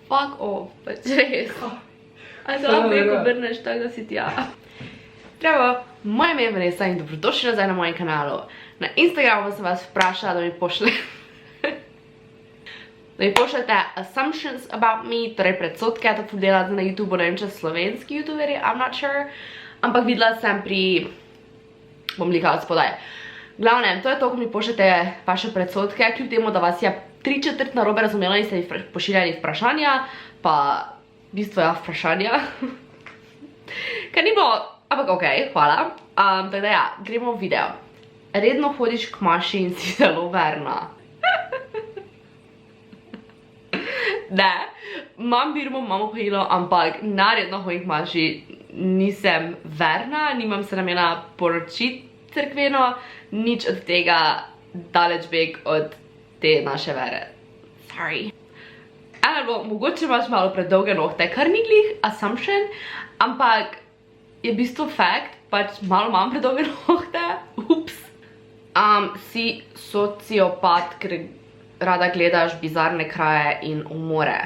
fuck off, pač res. A se lahko preko obrneš tako, da si tja. Zdravo, moje ime je Vanessa in dobrodošli nazaj na mojem kanalu. Na Instagramu sem vas vprašala, da mi pošljete assumptions about me, torej predsodke, to ful delati na YouTubeu, ne vem, če slovenski YouTuberi, I'm not sure. Ampak videla sem pri, bom likala spodaj. Glavnem, to je to, ko mi pošljete vaše predsodke, kljub temu, da vas je 3/4 narobe razumela in ste mi pošiljali vprašanja, pa v bistvu ja, vprašanja. Ker ni bilo, ampak okej, hvala. Tako da ja, gremo v video. Redno hodiš k maši in si zelo verna. Ne, imam birmo, imam hojilo, ampak naredno hodim k maši, nisem verna, nimam se namena poročiti cerkveno, nič od tega, daleč beg od te naše vere. Sorry. Eno, mogoče imaš malo predolge nohte, kar ni glih assumption, ampak je v bistvu fact, pač malo imam predolge nohte, ups. Si sociopat, ker rada gledaš bizarne kraje in umore.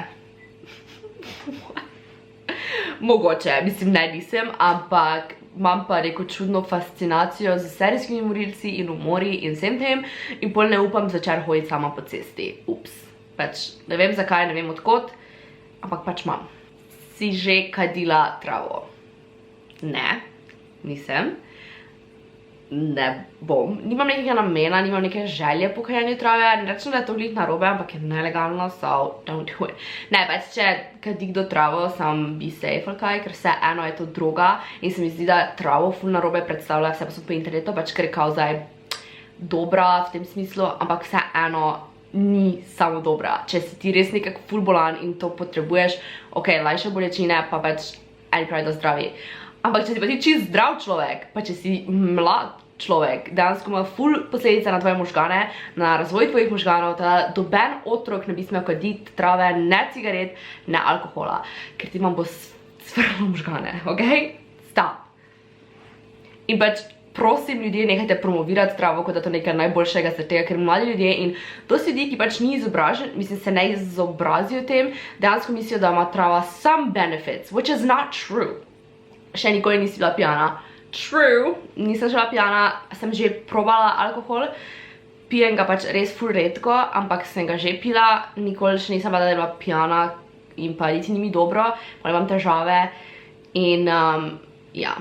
Mogoče, mislim, ne nisem, ampak imam pa neko čudno fascinacijo z serijskimi morilci in umori in vsem tem in pol ne upam začer hoditi sama po cesti. Ups. Pač ne vem zakaj, ne vem odkot, ampak pač imam. Si že kadila travo? Ne, nisem. Ne bom. Nimam nekega namena, nimam neke želje po kajanju trave. Ne rečem, da je to glih narobe, ampak je nelegalno, so don't do it. Ne, pač če kadi kdo travo, sam be safe ali kaj, ker vse eno je to droga in se mi zdi, da travo ful narobe predstavlja vse posod po internetu, pač ker je kao zdaj dobra v tem smislu, ampak vse eno ni samo dobra. Če si ti res nekak ful bolan in to potrebuješ, ok, lajše bolečine, pa pač eni pravi, da zdravi. Ampak če si pa ti čist zdrav človek, pa če si mlad človek, dejansko ima ful posledice na tvoje možgane, na razvoj tvojih možganov, da doben otrok ne bi smel kaditi trave, ne cigaret, ne alkohola, ker ti vam bo svrlo možgane, ok? Stop. In pač prosim ljudje, nehajte promovirati travo, kot da to nekaj najboljšega za tega, ker mladi ljudje in dosti ljudi, ki pač ni izobražen, mislim, se ne izobrazijo tem, dejansko mislijo, da ima trava some benefits, which is not true. Še nikoli nisi bila pijana. True, nisem bila pijana, sem že probala alkohol, pijem ga pač res ful redko, ampak sem ga že pila, nikoli še nisem bila, da je bila pijana in pa niti ni mi dobro, pa imam težave in ja,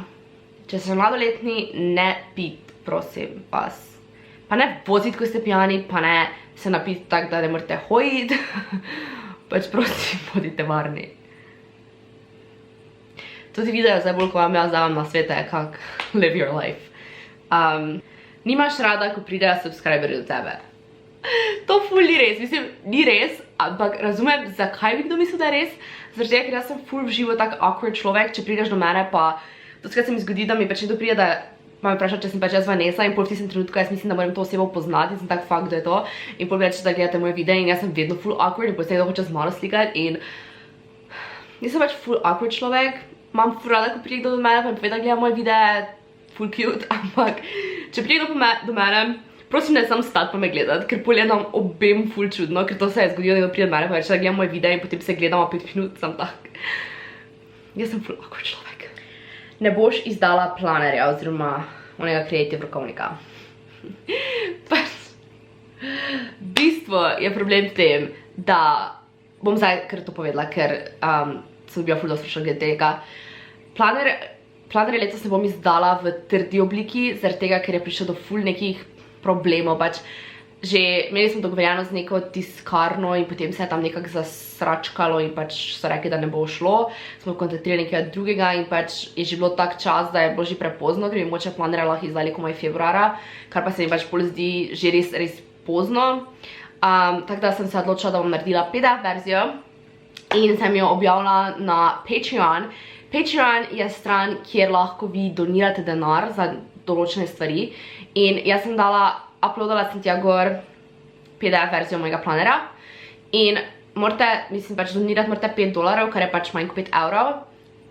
če ste mladoletni, ne pit, prosim vas. Pa ne voziti, ko ste pijani, pa ne se napiti tako, da ne morate hoditi, pač prosim, bodite varni. Tudi video zdaj bolj, ko vam jaz davam na svete, kak live your life. Nimaš rada, ko pridejo subscriberi do tebe. To ful ni res, mislim, ni res, ampak razumem, zakaj bi kdo mislil, da je res. Zaradi tega, ker jaz sem ful v živo tak awkward človek, če prideš do mene, pa doskrat se mi zgodi, da mi pač nekdo pride, da me vpraša, če sem pač jaz Vanessa in pol v tistem trenutku jaz mislim, da moram to osebo poznati in sem tak fakt, kdo je to. In pol reče, da gledate moje videe in jaz sem vedno ful awkward in pol se nekdo hoče z malo slikati in nisem pač ful awkward človek. Imam ful rada, ko pride kdo do mene, pa mi pove, da gleda moje videe, ful cute, ampak če pride kdo do mene, prosim ne sam stati pa me gledati, ker pol je nam obem ful čudno, ker to se je zgodilo, da pride do mene, pa reče, da gleda moje videe in potem se gledamo 5 minut, sem tak. Jaz sem ful awkward človek. Ne boš izdala planerja oziroma onega creative rokovnika. Pač, bistvo je problem v tem, da bom zdaj kar to povedala, ker sem bila ful dosti vprašala glede tega. Planerje letos ne bom izdala v trdi obliki, zaradi tega, ker je prišlo do ful nekih problemov, pač že imeli smo dogovorjeno z neko tiskarno in potem se je tam nekako zasračkalo in pač so rekli, da ne bo šlo. Smo kontaktirali nekega drugega in pač je že bilo tak čas, da je bilo že prepozno, ker bi moče planerje lahko izdali komaj februara, kar pa se mi pač pol zdi že res pozno. Tako da sem se odločila, da bom naredila PDF verzijo in sem jo objavila na Patreon. Patreon je stran, kjer lahko vi donirate denar za določene stvari in jaz sem uploadala sem tja gor PDF verzijo mojega planera in morate, mislim pač donirati morate $5, kar je pač manj kot 5 evrov.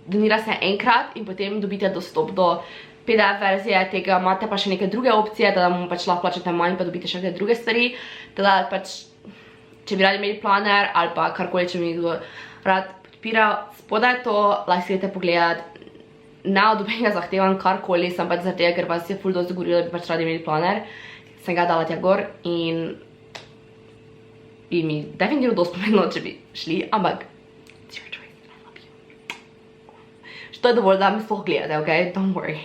Donira se enkrat in potem dobite dostop do PDF verzije tega, imate pa še neke druge opcije, da mu pač lahko plačate manj, pa dobite še neke druge stvari. Teda pač, če bi radi imeli planer ali pa karkoli, če bi nekdo rad podpiral, spodaj to, lahko si greste pogledat. Ne od obenega zahtevam karkoli, sem pač zaradi tega, ker vas je ful dosti govorilo, da bi pač radi imeli planer. Sem ga dala tja gor in bi mi definitivno dosti pomenilo, če bi šli, ampak it's your choice, I love you. Što je dovolj, da mi sploh gledate, ok? Don't worry.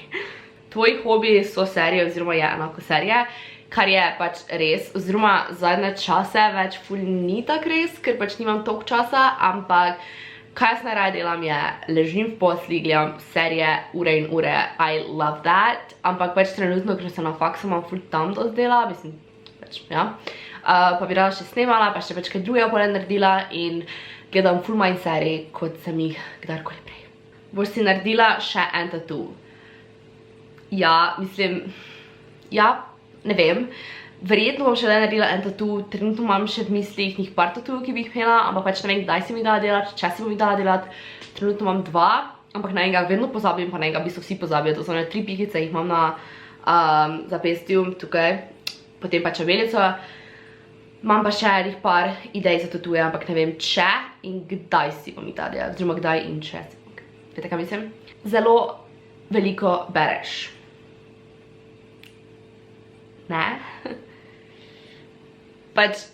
Tvoji hobiji so serije oziroma je enako serije, kar je pač res, oziroma zadnje čase več ful ni tak res, ker pač nimam toliko časa, ampak kaj jaz najraje delam je, ležim v posli, gledam serije ure in ure, I love that, ampak pač trenutno, ker sem na faksu, imam ful tam dosti dela, mislim, pač, ja. Pa bi rada še snemala, pa še pač kaj drugega pole naredila in gledam ful manj serij, kot sem jih kdarkoli prej. Boš si naredila še en tatu? Ja, mislim, ja, ne vem. Verjetno bom še naredila en tatu, trenutno imam še v mislih njih par tatu, ki bi jih imela, ampak pač ne vem, kdaj si mi dala delati, če si bom mi dala delati. Trenutno imam 2, ampak na enega vedno pozabim, pa na enega v bistvu vsi pozabijo. To so 3 pikice, jih imam na zapestju tukaj, potem pa čebelico. Imam pa še enih par idej za tatuje, ampak ne vem, če in kdaj si bom mi dala delati, oziroma kdaj in če si bom. Vete, kaj mislim? Zelo veliko bereš. Ne? Pač,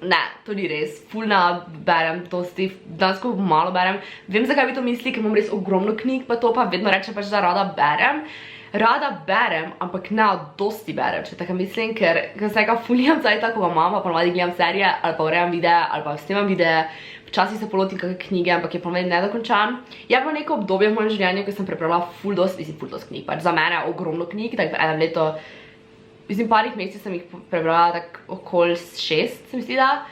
ne, to ni res. Ful ne berem dosti, dansko malo berem. Vem, zakaj bi to misli, ker imam res ogromno knjig, pa to pa vedno rečem pač, da rada berem. Rada berem, ampak ne dosti berem, če tako mislim, ker sem reka ful nimam cajta, ko ga imam, pa ponovadi gledam serije, ali pa urejam videe, ali pa snemam videe. Včasih se polotim kakšne knjige, ampak je ponovadi nedokončan. Je pa neko obdobje v mojem življenju, ko sem prebrala ful dosti knjig. Pač za mene ogromno knjig, tako v enem letu. Mislim, parih mesecev sem jih prebrala tako okoli 6, se mi zdi, da,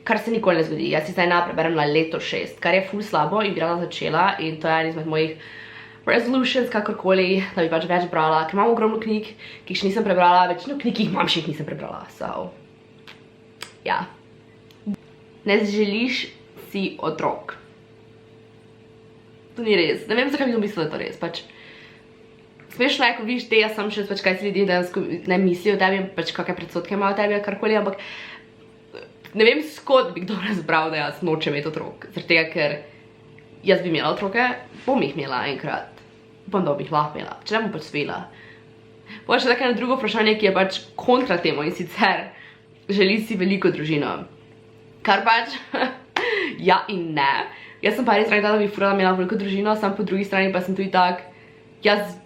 kar se nikoli ne zgodi. Jaz si zdaj preberem na leto 6, kar je ful slabo in bi rada začela in to je en izmed mojih resolutions, kakorkoli, da bi pač več brala, ker imam ogromno knjig, ki jih še nisem prebrala, večino knjig, ki jih imam, še jih nisem prebrala, so, ja. Ne želiš si otrok. To ni res, ne vem, zakaj bi to mislila, da je to res, pač. Smešno je, ko vidiš te, jaz sem še pač kaj si ljudje dejansko ne mislijo o tebi, pač kakšne predsodke imajo o tebi, karkoli, ampak ne vem, skod bi kdo razbral, da jaz nočem imeti otrok. Zaradi tega, ker jaz bi imela otroke, bom jih imela enkrat. Upam, da bom jih lahko imela, če ne bom pač svela. Pa še tako eno drugo vprašanje, ki je pač kontra temu in sicer želi si veliko družino. Kar pač, ja in ne. Jaz sem pa res rada, da bi furala imela veliko družino, sam po drugi strani pa sem tudi tak, jaz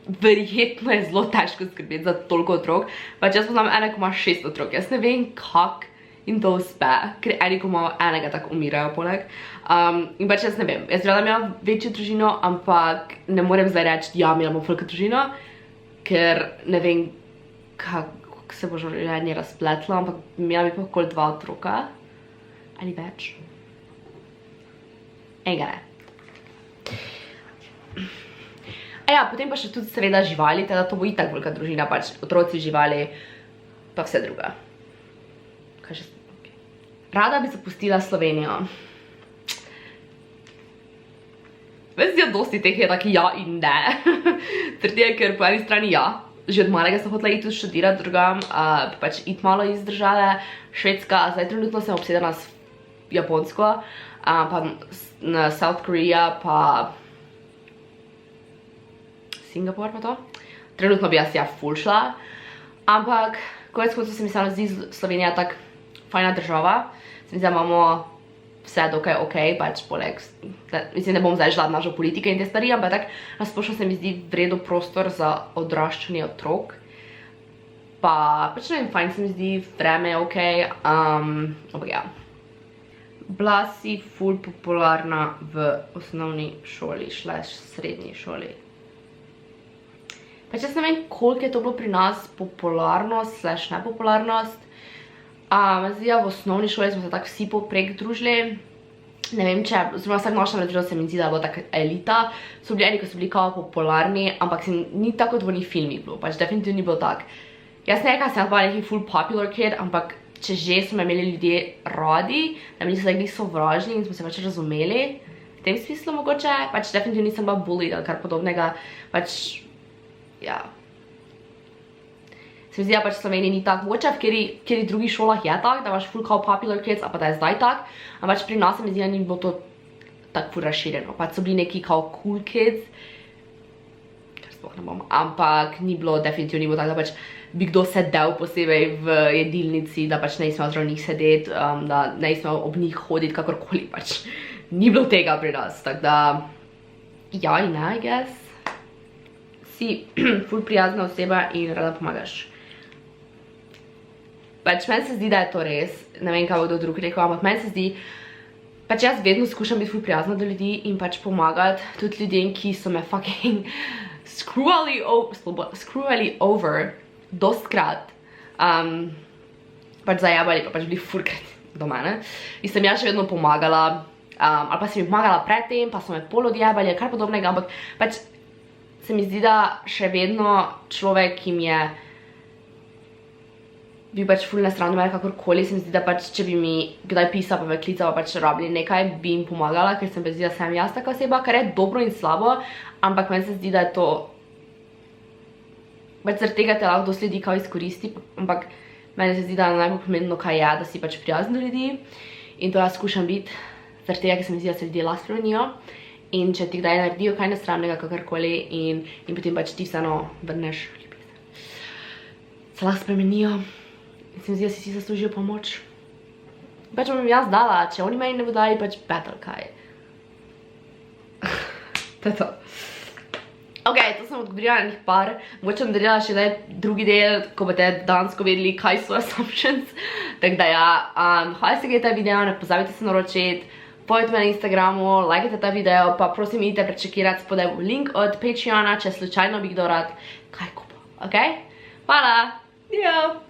verjetno je zelo težko skrbeti za toliko otrok. Pač jaz poznam ene, ko ima 6 otrok. Jaz ne vem, kak in to uspe, ker eni, ko ima enega, tako umirajo poleg. In pač jaz ne vem. Jaz bi rada imela večjo družino, ampak ne morem zdaj reči, ja, imela bom veliko družino, ker ne vem, kako se bo življenje razpletlo, ampak imela bi pa okoli 2 otroka. Ali več. Enega ne. Ja, potem pa še tudi seveda živali, teda to bo itak velika družina, pač otroci, živali, pa vse druga. Kaj še? Rada bi zapustila Slovenijo. Vezi, dosti teh je taki ja in ne. Zaradi, ker po eni strani ja, že od malega sem hotela iti študirati drugam, pač iti malo iz države, Švedska, zdaj trenutno sem obsedena s Japonsko, pa na South Korea, pa Singapur pa to. Trenutno bi jaz ful šla, ampak konec koncev se mi samo zdi Slovenija tak fajna država. Se mi zdi, da imamo vse dokaj okej, pač poleg, mislim, ne bom zdaj šla v našo politike in te stvari, ampak tak nasplošno se mi zdi vredo prostor za odraščanje otrok. Pa pač ne vem, fajn se mi zdi, vreme je okej, ampak ja. Bila si ful popularna v osnovni šoli, srednji šoli. Pač jaz ne vem, koliko je to bilo pri nas popularnost, nepopularnost. Zdaj, v osnovni šoli smo se tako vsi poprek družili. Ne vem, če, oziroma vsak naša razreda se mi zdi, da je bila taka elita. So bili eni, ko so bili kao popularni, ampak ni tako kot v onih filmih bilo, pač definitivno ni bilo tak. Jaz ne rekam, sem bila neki full popular kid, ampak če že so me imeli ljudje radi, da mi niso bili sovražni in smo se pač razumeli. V tem smislu mogoče, pač definitivno nisem bila bullied ali kar podobnega, pač ja. Se mi zdi, da pač v Sloveniji ni tako, mogoče v kjeri drugih šolah je tako, da imaš full kao popular kids, a pa da je zdaj tako, a pač pri nas se mi zdi, da ni bilo to tako ful razširjeno, pač so bili neki kao cool kids, kar sploh ne bom, ampak ni bilo, definitivno ni bilo tako, da pač bi kdo sedel posebej v jedilnici, da pač ne smel zraven njih sedeti, da ne smel ob njih hoditi, kakorkoli pač. Ni bilo tega pri nas, tako da, ja in ne, I guess. Si ful prijazna oseba in rada pomagaš. Pač meni se zdi, da je to res, ne vem, kaj bo kdo drug rekel, ampak meni se zdi, pač jaz vedno skušam biti ful prijazna do ljudi in pač pomagati tudi ljudem, ki so me fucking screwali over dostkrat, pač zajabali, pa pač bili fulkrat do mene. In sem jaz še vedno pomagala, ali pa sem mi pomagala predtem, pa so me pol odjebali, kar podobnega, ampak pač se mi zdi, da še vedno človek, ki mi je bil pač ful na strani mene kakorkoli, se mi zdi, da pač če bi mi kdaj pisala, pa me klicala, pač rabili nekaj, bi jim pomagala, ker se mi zdi, da sem jaz taka oseba, kar je dobro in slabo, ampak meni se zdi, da je to pač zaradi tega te lahko dosti ljudi kao izkoristi, ampak meni se zdi, da je najbolj pomembno, kaj je, da si pač prijazen do ljudi in to jaz skušam biti, zaradi tega, ker se mi zdi, da se ljudje lahko spremenijo in če ti kdaj naredijo kaj nesramnega, kakorkoli in potem pač ti vseeno vrneš ljubezen, se lahko spremenijo in se mi zdi, da si vsi zaslužijo pomoč. Pač bom jaz dala, če oni meni ne bodo dali, pač battle kaj. To je to. Ok, to sem odgovorila na njih par, mogoče bom naredila še drugi del, ko boste dansko vedeli, kaj so assumptions. Tako da ja, hvala se gledajte video, ne pozabite se naročiti, pojdite me na Instagramu, lajkajte ta video, pa prosim idite prečekirati spodaj link od Patreona, če slučajno bi kdo rad kaj kupil, ok? Hvala, dio!